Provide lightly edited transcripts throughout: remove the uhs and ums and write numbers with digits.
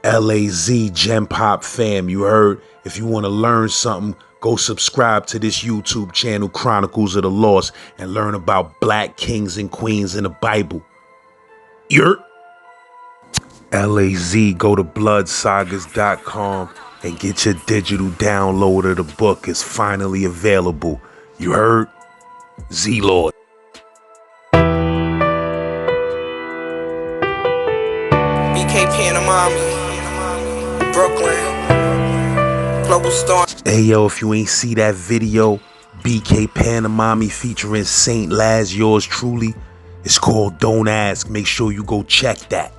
LAZ Gem Pop fam, you heard? If you want to learn something, go subscribe to this YouTube channel, Chronicles of the Lost, and learn about black kings and queens in the Bible. You're LAZ, go to bloodsagas.com and get your digital download of the book. It's finally available. You heard? Z-Lord. BK Panamami, Brooklyn, Global Storm. Hey yo, if you ain't see that video, BK Panamami featuring Saint Laz, yours truly, it's called Don't Ask. Make sure you go check that.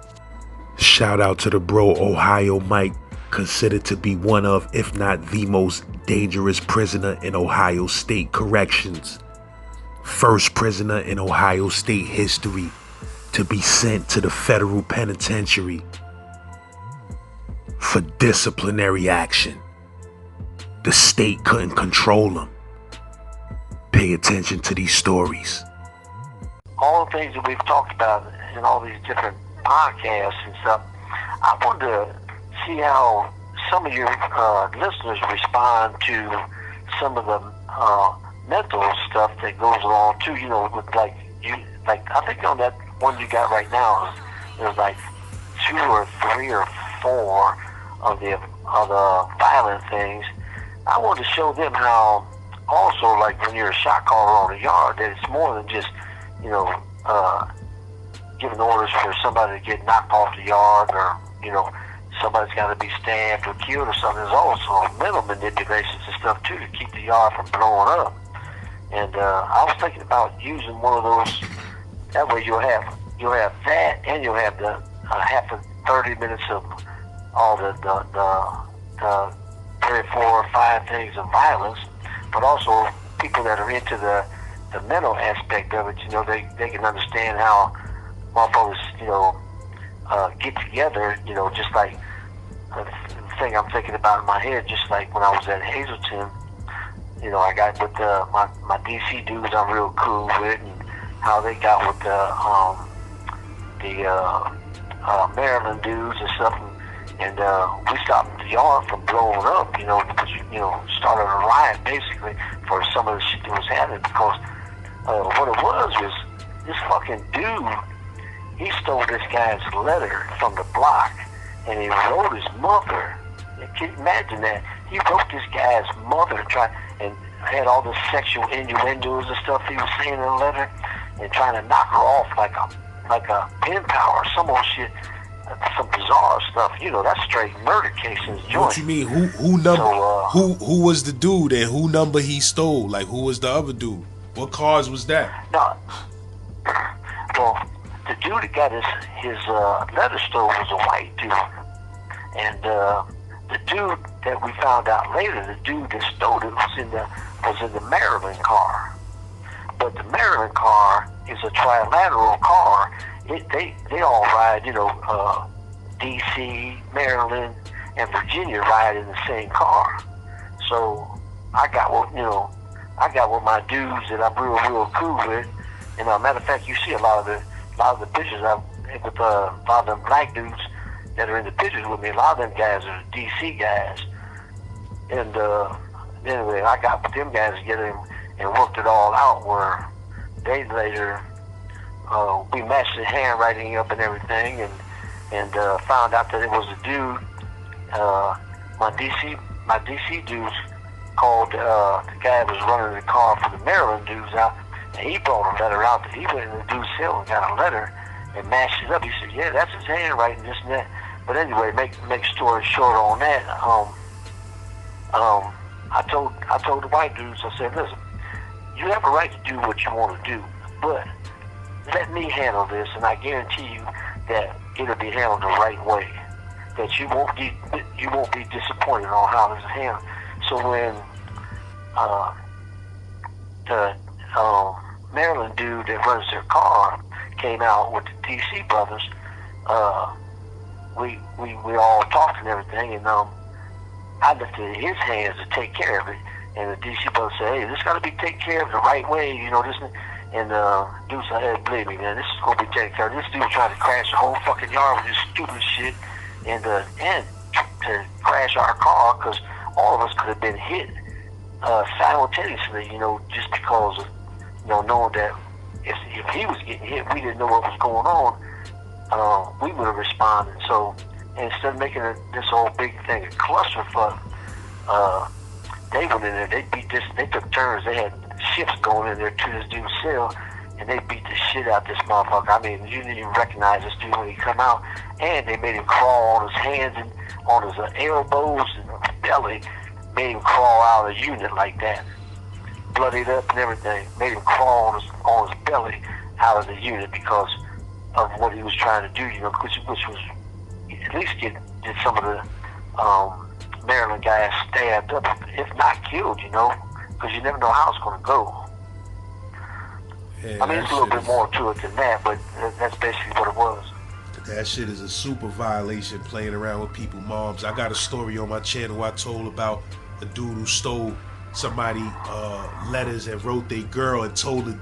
Shout out to the bro Ohio Mike, considered to be one of, if not the most dangerous prisoner in Ohio State Corrections. First prisoner in Ohio State history to be sent to the federal penitentiary for disciplinary action. The state couldn't control him. Pay attention to these stories. All the things that we've talked about in all these different podcasts and stuff, I wanted to see how some of your listeners respond to some of the mental stuff that goes along too. You know, with like I think on that one you got right now, there's like 2 or 3 or 4 of the violent things. I wanted to show them how also, like when you're a shot caller on the yard, that it's more than just, you know, giving orders for somebody to get knocked off the yard, or, you know, somebody's got to be stabbed or killed or something. There's also mental manipulations and stuff too to keep the yard from blowing up. And I was thinking about using one of those. That way you'll have that, and you'll have the half of 30 minutes of all the 3 or 4 or 5 things of violence, but also people that are into the mental aspect of it. You know, they can understand how motherfuckers, you know, get together. You know, just like the thing I'm thinking about in my head, just like when I was at Hazleton. You know, I got with my DC dudes I'm real cool with, and how they got with the Maryland dudes and stuff, and we stopped the yard from blowing up, you know, because, you know, started a riot basically for some of the shit that was happening, because what it was this fucking dude, he stole this guy's letter from the block, and he wrote his mother. Can you imagine that? He wrote this guy's mother, and had all the sexual innuendos and stuff he was saying in the letter, and trying to knock her off like a pen pal or some old shit, some bizarre stuff. You know, that's straight murder case in his joint. What you mean? Who number? So, who was the dude, and who number he stole? Like, who was the other dude? What cars was that? No, well, the dude that got his letter stolen was a white dude, and the dude that we found out later, the dude that stole it was in the Maryland car. But the Maryland car is a trilateral car. They all ride, you know, DC, Maryland, and Virginia ride in the same car. So I got with my dudes that I'm real cool with. And matter of fact, you see a lot of the pictures with a lot of them black dudes that are in the pictures with me. A lot of them guys are DC guys. And anyway, I got with them guys together and worked it all out, where days later we matched the handwriting up and everything, and found out that it was a dude. My DC dudes called the guy that was running the car for the Maryland dudes out, and he brought a letter out that he went in the dude's cell and got a letter and matched it up. He said, yeah, that's his handwriting, this and that. But anyway, make story short on that, I told the white dudes, I said, listen, you have a right to do what you want to do, but let me handle this, and I guarantee you that it'll be handled the right way. That you won't be disappointed on how it's handled. So when the Maryland dude that runs their car came out with the DC brothers, we all talked and everything, and I lifted his hands to take care of it. And the DC brother said, hey, this got to be taken care of the right way, you know, this. And dude said, hey, believe me, man, this is going to be taken care of. This dude trying to crash the whole fucking yard with this stupid shit. and to crash our car, because all of us could have been hit simultaneously, just because of, knowing that if he was getting hit, we didn't know what was going on, we would have responded. So instead of making this whole big thing a clusterfuck, they went in there, they took turns, they had shifts going in there to this dude's cell, and they beat the shit out this motherfucker. I mean, you didn't even recognize this dude when he come out, and they made him crawl on his hands and on his elbows and belly, made him crawl out of the unit like that, bloodied up and everything, made him crawl on his belly out of the unit because of what he was trying to do, which was at least get some of the Maryland guys stabbed up, if not killed, because you never know how it's going to go. Yeah, I mean, it's a little bit more to it than that, but that's basically what it was. That shit is a super violation, playing around with people's moms. I got a story on my channel I told about a dude who stole somebody letters and wrote their girl and told the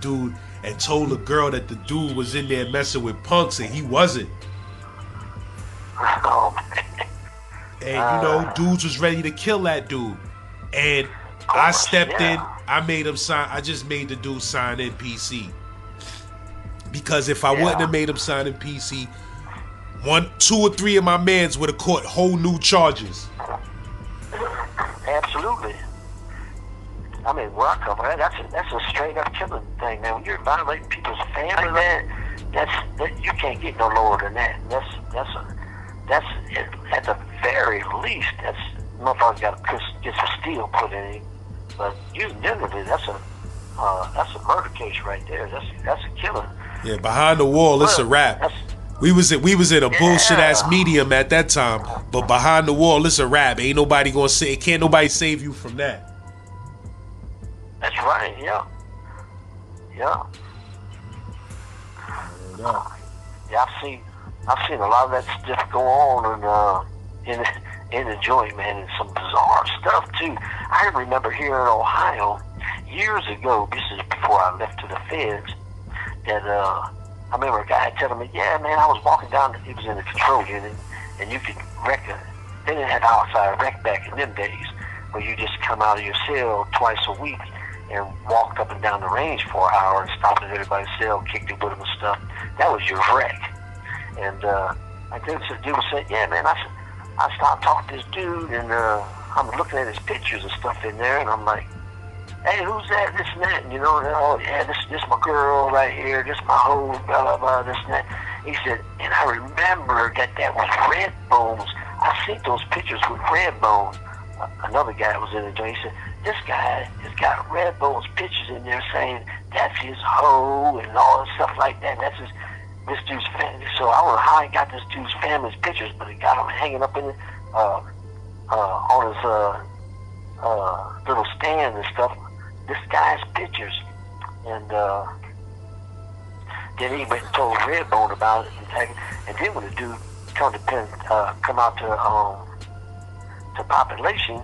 girl that the dude was in there messing with punks and he wasn't. Oh, man. And dudes was ready to kill that dude. And I stepped in, I made him sign, I just made the dude sign in PC. Because if I wouldn't have made him sign in PC, 1, 2, or 3 of my mans would have caught whole new charges. Absolutely. I mean, where I come from, that's a straight up killing thing, man. When you're violating people's family, man, you can't get no lower than that. That's at the very least, that's motherfucker got to get some steel put in him. But generally, that's a murder case right there. That's a killing. Yeah, behind the wall, it's a rap. We was in a bullshit ass medium at that time, but behind the wall, it's a rap. Ain't nobody gonna say, can't nobody save you from that. That's right. Yeah. I've seen a lot of that stuff go on in the joint, man, and some bizarre stuff too. I remember here in Ohio years ago. This is before I left to the feds. That I remember a guy telling me, yeah, man, I was walking down. He was in the control unit, and you could wreck they didn't have outside wreck back in them days, where you just come out of your cell twice a week and walked up and down the range for an hour and stopped at everybody's cell, kicked it with them and stuff. That was your wreck. And I think the dude was saying, yeah, man, I stopped talking to this dude, and I'm looking at his pictures and stuff in there, and I'm like, hey, who's that, this and that, and oh yeah, this my girl right here, this my hoe, blah, blah, blah, this and that. He said, and I remember that was Redbone's. I seen those pictures with Redbone. Another guy was in the joint. He said, this guy has got Redbone's pictures in there saying that's his hoe and all that stuff like that. That's this dude's family. So I don't know how he got this dude's family's pictures, but he got them hanging up in on his little stand and stuff. This guy's pictures, and then he went and told Redbone about it, and then when the dude come out to population,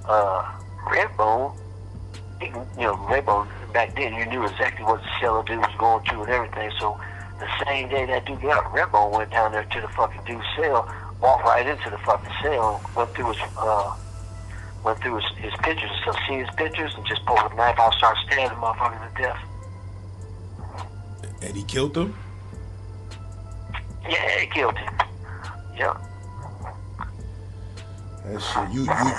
Redbone, Redbone back then, you knew exactly what the cellar dude was going to and everything. So the same day that dude got out, Redbone went down there to the fucking dude's cell, walked right into the fucking cell, went through his pictures and stuff, seen his pictures, and just pulled a knife out, started stabbing the motherfucker to death. And he killed him? Yeah, he killed him. Yeah. That shit,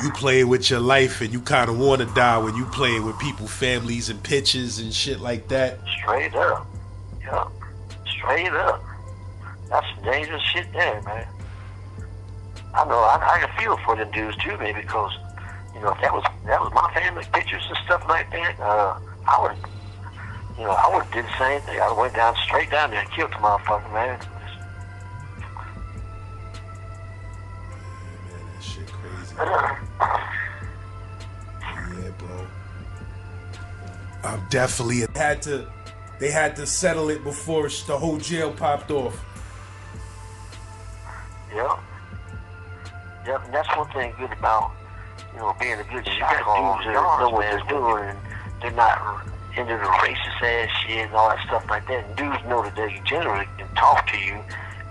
you playing with your life, and you kind of want to die when you playing with people's families and pictures and shit like that. Straight up. Yeah. Straight up. That's some dangerous shit there, man. I know. I can feel for them dudes too, man, because if that was my family pictures and stuff like that, I would have did the same thing. I went straight down there and killed the motherfucker, man. Yeah, bro. I'm definitely they had to settle it before the whole jail popped off. Yeah. Yep, and that's one thing good about, being a good shot caller. Dudes that know what they're doing, and they're not into the racist ass shit and all that stuff like that. And dudes know that they generally can talk to you,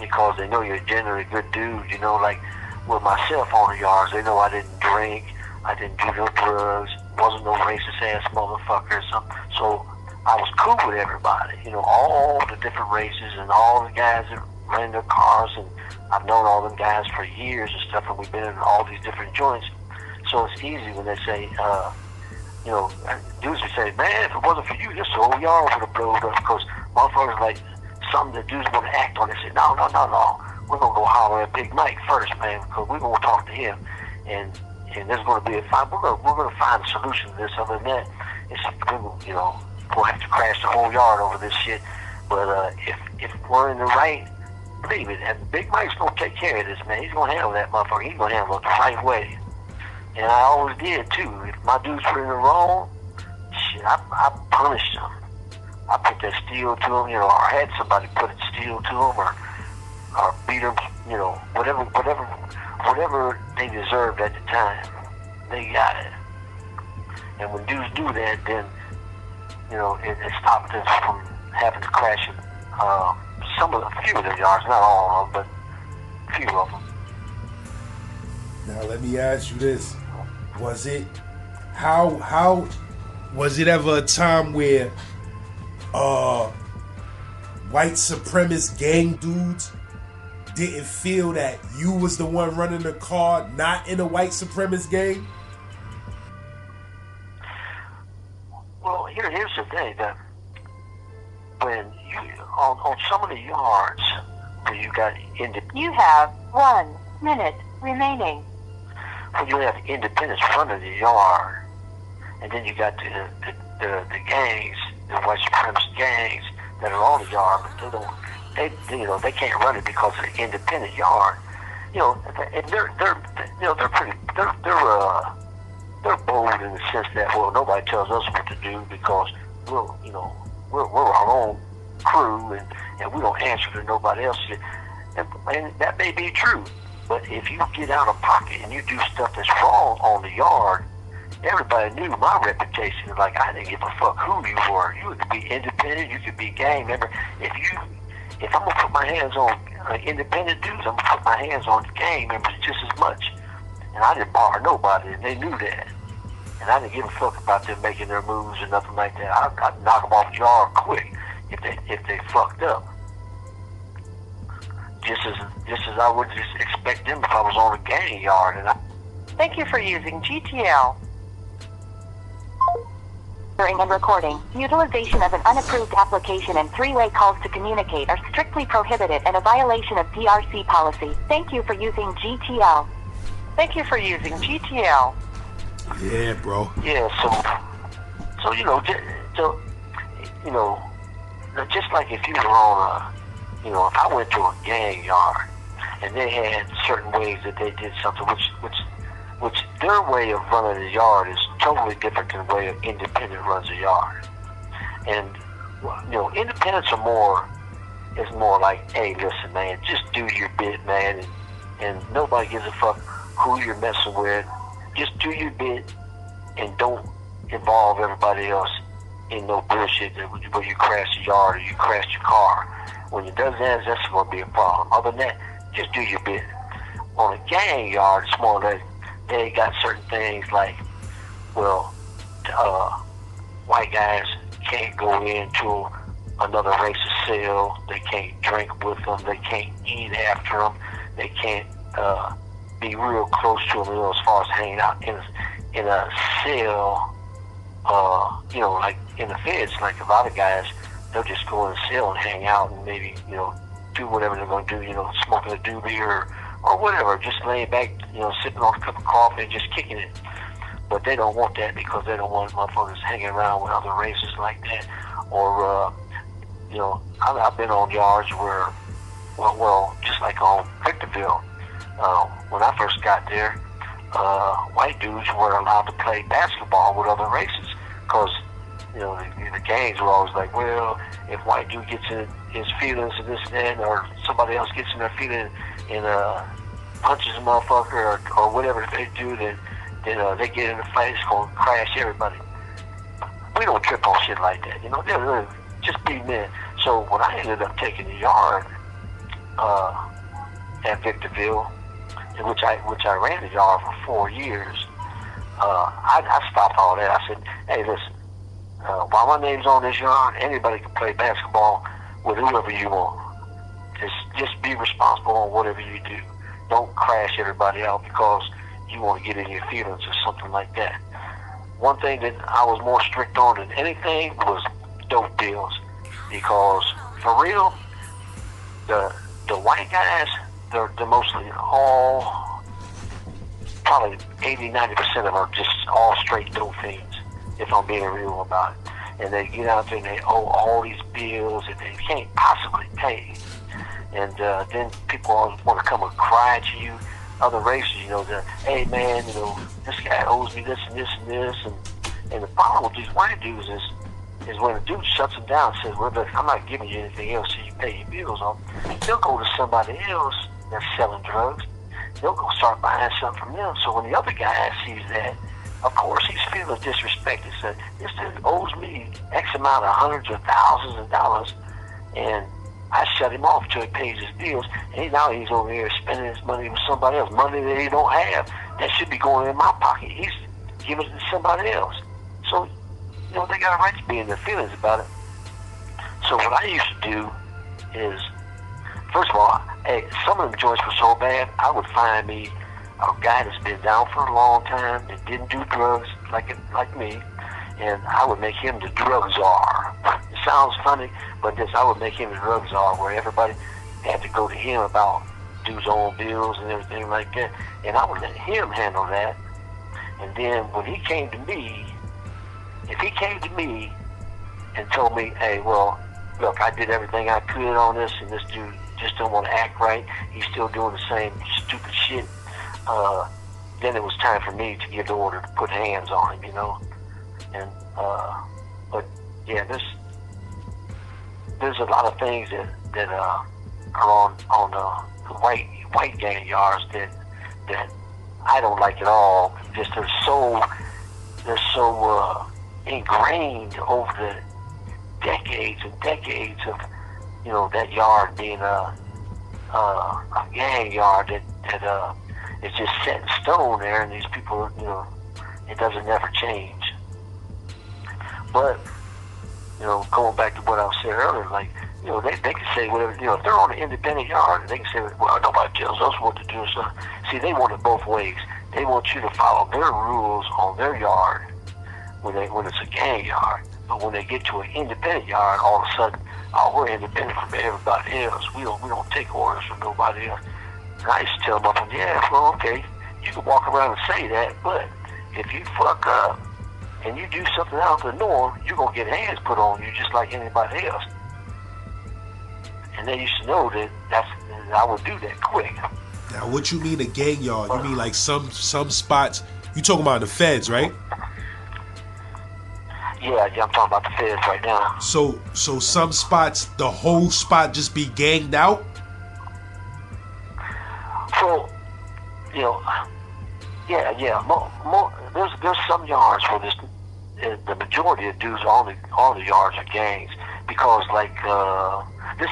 because they know you're a generally good dude. You know, like with myself on the yards, they know I didn't drink, I didn't do no drugs, wasn't no racist ass motherfucker or something. So I was cool with everybody. You know, all the different races and all the guys that ran their cars, and I've known all them guys for years and stuff, and we've been in all these different joints. So it's easy when they say, you know, dudes would say, man, if it wasn't for you, this whole yard would have blown up, because motherfuckers like something that dudes want to act on. They say, no, we're going to go holler at Big Mike first, man, because we're going to talk to him, and there's going to be a fight. We're going to find a solution to this. Other than that, it's, you know, we'll have to crash the whole yard over this shit. But if we're in the right, believe it, and Big Mike's going to take care of this, man. He's going to handle that motherfucker. He's going to handle it the right way. And I always did, too. If my dudes were in the wrong, shit, I punished them. I put that steel to them, you know, or had somebody put it steel to them, or beat them, you know, whatever they deserved at the time, they got it. And when dudes do that, then, you know, it stopped us from having to crash in a few of their yards, not all of them, but a few of them. Now let me ask you this: was it how was it ever a time where white supremacist gang dudes didn't feel that you was the one running the car, not in a white supremacist gang? Well, here's the thing, that when you on some of the yards where you got you have 1 minute remaining. When you have independence front of the yard, and then you got the gangs, the white supremacist gangs that are on the yard, but they can't run it because of the independent yard. You know, and they're bold in the sense that, well, nobody tells us what to do because we're our own crew, and we don't answer to nobody else. And that may be true, but if you get out of pocket and you do stuff that's wrong on the yard, everybody knew my reputation. Like, I didn't give a fuck who you were. You could be independent, you could be gang member. If I'm gonna put my hands on independent dudes, I'm gonna put my hands on gang members just as much. And I didn't bar nobody, and they knew that. And I didn't give a fuck about them making their moves or nothing like that. I'd knock them off the yard quick if they fucked up. Just as I would just expect them if I was on a gang yard. Thank you for using GTL. During and recording, utilization of an unapproved application and three-way calls to communicate are strictly prohibited and a violation of DRC policy. Thank you for using GTL. Thank you for using GTL. Yeah, bro. Yeah, so just like if you were on if I went to a gang yard and they had certain ways that they did something, which their way of running the yard is totally different than the way of independent runs a yard. And independents are more like, hey, listen, man, just do your bit, man, and nobody gives a fuck who you're messing with. Just do your bit and don't involve everybody else in no bullshit where you crash the yard or you crash your car. When it does that, that's going to be a problem. Other than that, just do your bit. On a gang yard, it's more like they got certain things like, well, white guys can't go into another racist cell. They can't drink with them. They can't eat after them. They can't be real close to them, as far as hanging out in a cell. Like in the feds, like a lot of guys, they'll just go in a cell and hang out and maybe, do whatever they're going to do, smoking a doobie or whatever, just laying back, sipping on a cup of coffee and just kicking it. But they don't want that because they don't want motherfuckers hanging around with other races like that. Or, I've been on yards where, well, just like on Victorville, when I first got there, white dudes were allowed to play basketball with other races because, the gangs were always like, well, if white dude gets in his feelings and this and that, or somebody else gets in their feelings and punches a motherfucker or whatever they do, then they get in a fight, it's going to crash everybody. We don't trip on shit like that, they're just be men. So when I ended up taking the yard, at Victorville, in which I ran the yard for 4 years. I stopped all that. I said, hey, listen, while my name's on this yard, anybody can play basketball with whoever you want. Just be responsible on whatever you do. Don't crash everybody out because you want to get in your feelings or something like that. One thing that I was more strict on than anything was dope deals, because for real, the white guys, they're mostly all, probably 80-90% of them are just all straight dope fiends, if I'm being real about it. And they get out there and they owe all these bills that they can't possibly pay. And then people always want to come and cry to you, other races, hey man, this guy owes me this and this and this. And the problem with these white dudes is when a dude shuts them down and says, well, look, I'm not giving you anything else so you pay your bills off, they'll go to somebody else that's selling drugs. They'll go start buying something from them. So when the other guy sees that, of course he's feeling disrespected. So this dude owes me X amount of hundreds or thousands of dollars, and I shut him off until he pays his bills. And now he's over here spending his money with somebody else, money that he don't have. That should be going in my pocket. He's giving it to somebody else. So, they got a right to be in their feelings about it. So what I used to do is, first of all, hey, some of them joints were so bad, I would find me a guy that's been down for a long time that didn't do drugs like me, and I would make him the drug czar. It sounds funny, but I would make him the drug czar, where everybody had to go to him about dude's own bills and everything like that, and I would let him handle that. And then when he came to me, if he came to me and told me, hey, well, look, I did everything I could on this, and this dude just don't want to act right, he's still doing the same stupid shit, then it was time for me to give the order to put hands on him, And but yeah, there's a lot of things that are on the white gang yards that I don't like at all. Just they're so ingrained over the decades and decades of that yard being a gang yard that is just set in stone there, and these people, it doesn't never change. But going back to what I was saying earlier, like, they can say whatever, if they're on an independent yard, they can say, well, nobody tells us what to do. So, see, they want it both ways. They want you to follow their rules on their yard when it's a gang yard. But when they get to an independent yard, all of a sudden, we're independent from everybody else. We don't take orders from nobody else. And I used to tell them up, yeah, well, okay, you can walk around and say that, but if you fuck up and you do something out of the norm, you're going to get hands put on you just like anybody else. And they used to know that I would do that quick. Now, what you mean a gang yard? You mean like some spots? You talking about the feds, right? Yeah, I'm talking about the feds right now. So some spots, the whole spot just be ganged out? So, there's some yards where the majority of dudes, all the yards are gangs, because let's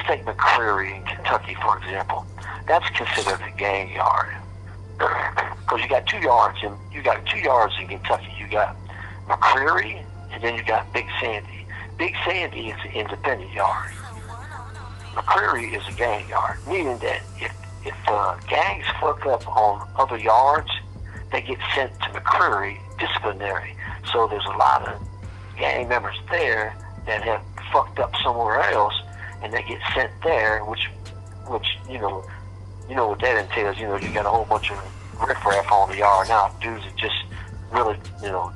take McCreary in Kentucky, for example. That's considered a gang yard, because you got two yards in Kentucky. You got McCreary, and then you got Big Sandy. Big Sandy is an independent yard. McCreary is a gang yard, meaning that if gangs fuck up on other yards, they get sent to McCreary disciplinary. So there's a lot of gang members there that have fucked up somewhere else, and they get sent there, which what that entails. You got a whole bunch of riffraff on the yard now, dudes that just really,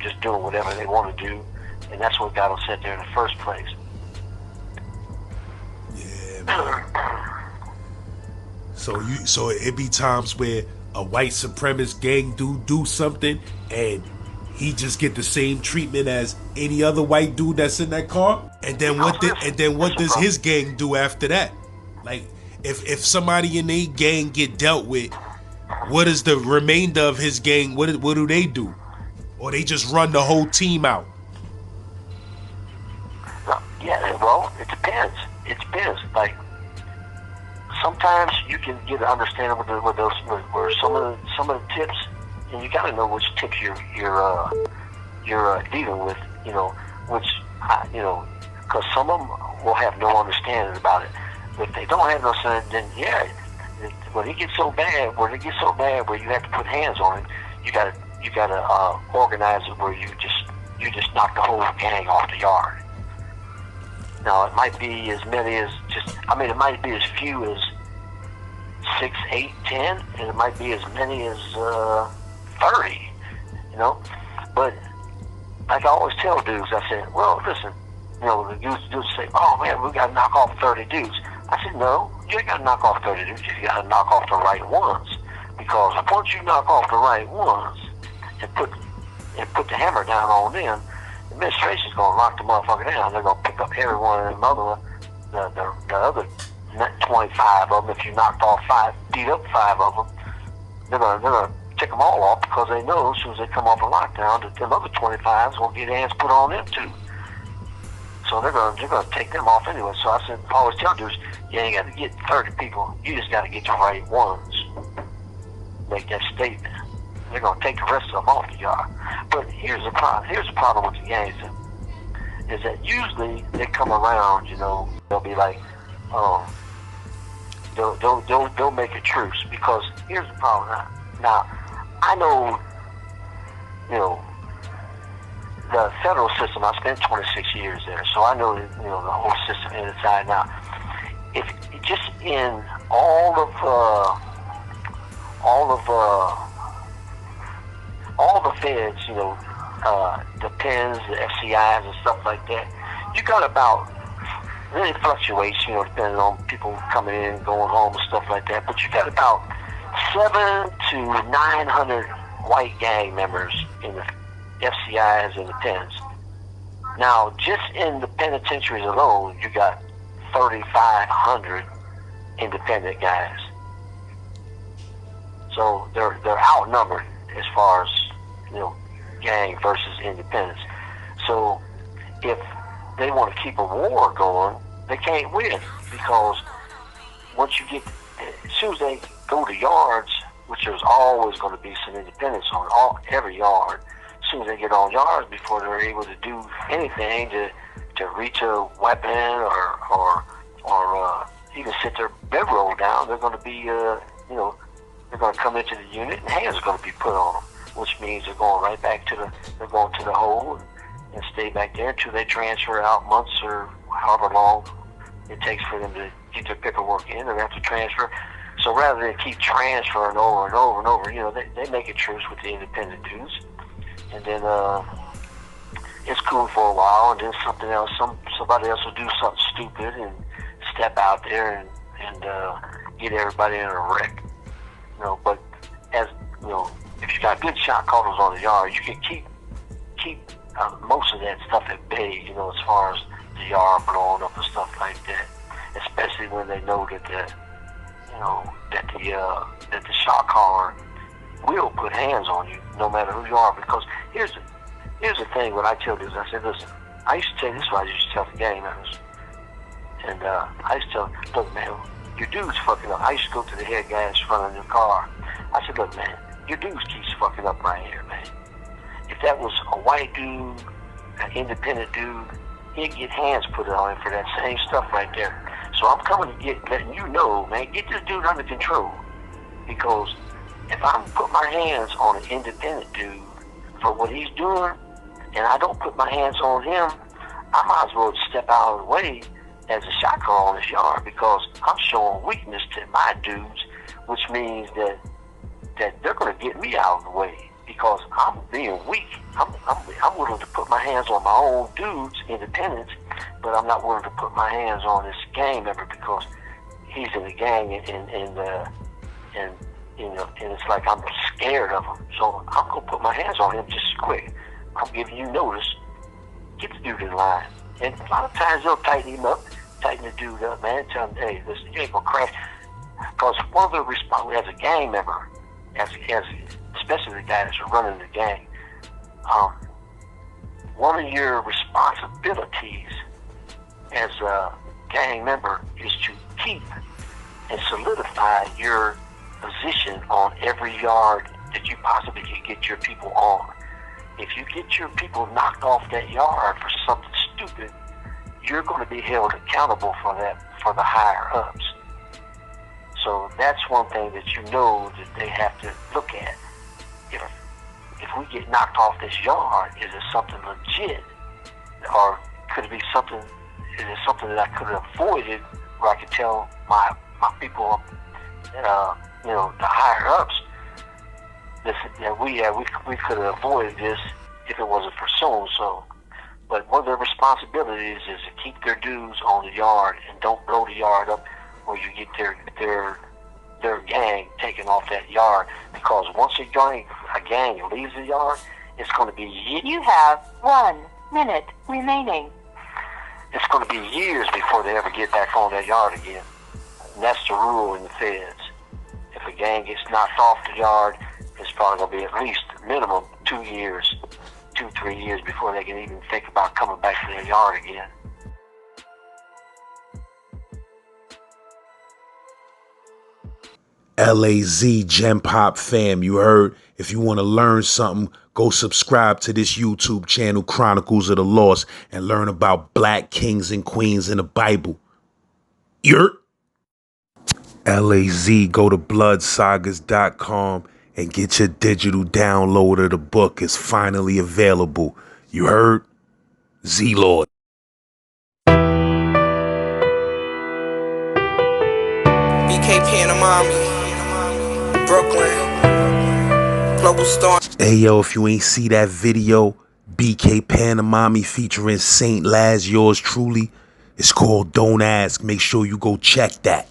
just doing whatever they want to do, and that's what got them sent there in the first place. Yeah, man. So it be times where a white supremacist gang dude do something, and he just get the same treatment as any other white dude that's in that car. And then what does his gang do after that? Like, if somebody in a gang get dealt with, what is the remainder of his gang? What do they do? Or they just run the whole team out? Yeah, well, it depends. Like, sometimes you can get an understanding with some of the tips, and you got to know which tips you're dealing with. Because some of them will have no understanding about it. But if they don't have no understanding, then yeah, when it gets so bad where you have to put hands on it, you gotta organize it where you just knock the whole gang off the yard. Now it might be as many as it might be as few as 6, 8, 10, and it might be as many as 30. But like I always tell dudes, I said, well, listen, the dudes say, oh man, we got to knock off 30 dudes. I said, no, you ain't got to knock off 30 dudes. You got to knock off the right ones. Because once you knock off the right ones and put the hammer down on them, the administration's going to lock the motherfucker down. They're going to pick up every one of them the other 25 of them. If you knocked off 5, beat up 5 of them, they're going to take them all off, because they know as soon as they come off a lockdown that them other 25s will get hands put on them too. So they're going to take them off anyway. So I said, I always tell dudes, you ain't got to get 30 people. You just got to get the right ones. Make that statement. They're going to take the rest of them off the yard. But here's the problem. Here's the problem with the gangs, is that usually they come around. They'll be like, they'll make a truce, because here's the problem. Now, I know, the federal system. I spent 26 years there, so I know the whole system inside. Now, if just in all the feds, the pens, the FCIs, and stuff like that, you got about, really fluctuates, depending on people coming in, going home, and stuff like that. But you got about 700 to 900 white gang members in the FCIs and the pens. Now, just in the penitentiaries alone, you got 3,500 independent guys. So they're outnumbered as far as gang versus independents. So if they want to keep a war going, they can't win, because once you get, as soon as they go to yards, which there's always going to be some independents on every yard, as soon as they get on yards, before they're able to do anything to reach a weapon or even sit their bedroll down, they're going to be they're going to come into the unit and hands are going to be put on them, which means they're going right back to the hole and stay back there until they transfer out, months or however long it takes for them to get their paperwork in. They have to transfer. So rather than keep transferring over and over and over, they make a truce with the independent dudes, and then it's cool for a while, and then somebody else will do something stupid and step out there and get everybody in a wreck. But as if you got good shot callers on the yard, you can keep most of that stuff at bay. As far as the yard blowing up and stuff like that, especially when they know that the shot caller will put hands on you, no matter who you are. Because here's the thing. What I tell dudes, I said, listen, I used to tell this. Is what I used to tell the gang members, and I used to tell them, look, man, your dude's fucking up. I used to go to the head guy in front of the car. I said, look, man, your dude keeps fucking up right here, man. If that was a white dude, an independent dude, he'd get hands put on him for that same stuff right there. So I'm coming to letting you know, man, get this dude under control. Because if I'm put my hands on an independent dude for what he's doing, and I don't put my hands on him, I might as well step out of the way as a shot caller on this yard, because I'm showing weakness to my dudes, which means that they're going to get me out of the way, because I'm being weak. I'm willing to put my hands on my own dudes, independents, but I'm not willing to put my hands on this gang member because he's in the gang, and it's like I'm scared of him. So I'm going to put my hands on him just quick. I'm giving you notice. Get the dude in line. And a lot of times they'll tighten him up, tighten the dude up, man, tell him, hey, listen, you ain't going to crash. Because one of the responsibilities as a gang member, especially the guy that's running the gang, one of your responsibilities as a gang member is to keep and solidify your position on every yard that you possibly can get your people on. If you get your people knocked off that yard for something stupid, you're going to be held accountable for that, for the higher ups. So that's one thing that you know that they have to look at. If we get knocked off this yard, is it something legit, or could it be something? Is it something that I could have avoided, where I could tell my people, you know, the higher ups, that we could have avoided this if it wasn't for so and so. But one of their responsibilities is to keep their dudes on the yard and don't blow the yard up where you get their gang taken off that yard. Because once a gang leaves the yard, it's going to be years. You have 1 minute remaining. It's going to be years before they ever get back on that yard again. And that's the rule in the feds. If a gang gets knocked off the yard, it's probably going to be at least minimum 2 years, 2-3 years before they can even think about coming back to their yard again. LAZ Gen Pop fam, you heard? If you want to learn something, go subscribe to this YouTube channel, Chronicles of the Lost, and learn about black kings and queens in the Bible. You're LAZ, go to bloodsagas.com and get your digital download of the book. It's finally available. You heard? Z-Lord. BK Panamami, Brooklyn, Global Storm. Hey yo, if you ain't see that video, BK Panamami featuring Saint Laz, yours truly, it's called Don't Ask. Make sure you go check that.